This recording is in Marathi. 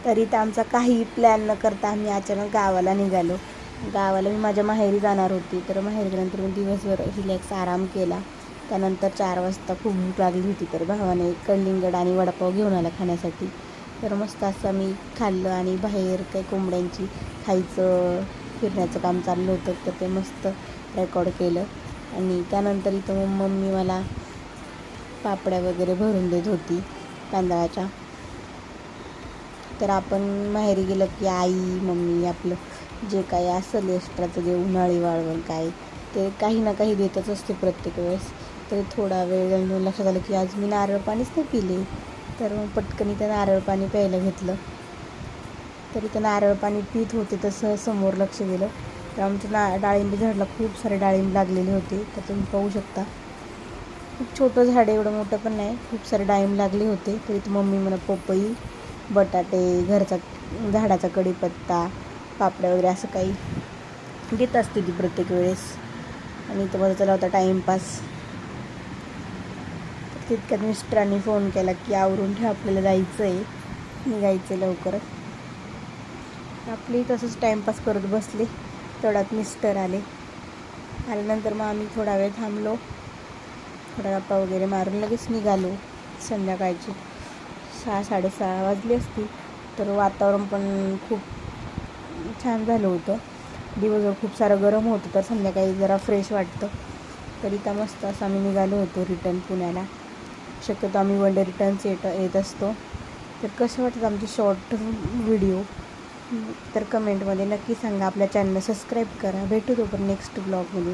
तरी तर आमचा काही प्लॅन न करता आम्ही अचानक गावाला निघालो. गावाला मी माझ्या माहेरी जाणार होती, तर माहेरी गेल्यानंतर मी दिवसभर रिलॅक्स आराम केला. त्यानंतर 4 वाजता खूप भूक लागली होती, तर भावाने कलिंगड आणि वडापाव घेऊन आला खाण्यासाठी. तर मस्त असं मी खाल्लं आणि बाहेर काही कोंबड्यांची खायचं फिरण्याचं काम चाललं होतं, तर ते मस्त रेकॉर्ड केलं. आणि त्यानंतर इथं मम्मी मला पापड्या वगैरे भरून देत होती तांदळाच्या. तर आपण माहेरी गेलं की आई मम्मी आपलं जे काही असेल एक्स्ट्राचं जे उन्हाळी वाळवण काय ते काही ना काही देतच असते प्रत्येक वेळेस. तर थोडा वेळ लक्षात आलं की आज मी नारळ पाणीच नाही पिले, तर मग पटकन इथं नारळ पाणी प्यायला घेतलं. तर इथं नारळ पाणी पित होते तसं समोर लक्ष गेलं तर आमच्या डाळिंब झाडाला खूप सारे डाळिंब लागलेले होते. तर तुम्ही पाहू शकता, खूप छोटं झाड, एवढं मोठं पण नाही, खूप सारे डाळिंब लागले होते. तर इथं मम्मी मला पपई, बटाटे, घरचा झाडाचा कढीपत्ता, पापड्या वगैरे असं काही देत असते ती प्रत्येक वेळेस. आणि इथं माझा चालला होता टाईमपास. तितक्यात मिस्टरांनी फोन केला की आवरून ठेव, आपल्याला जायचं आहे, निघायचं लवकर. आपली तसंच टाईमपास करत बसले. तेवढ्यात मिस्टर आल्यानंतर मग आम्ही थोडा वेळ थांबलो, थोडा गप्पा वगैरे मारून लगेच निघालो. संध्याकाळची 6-6:30 वाजली असतील. तर वातावरण पण खूप छान झालं होतं. दिवसभर खूप सारं गरम होतं, तर संध्याकाळी जरा फ्रेश वाटतं. तरी तर मस्त असं आम्ही निघालो होतो रिटर्न पुण्याला. शक्यतो आम्ही वन डे रिटर्न्स येत असतो. तर कसे वाटतात आमचे शॉर्ट व्हिडिओ तर कमेंटमध्ये नक्की सांगा. आपल्या चॅनलला सबस्क्राईब करा. भेटू तोपर्यंत नेक्स्ट ब्लॉगमध्ये.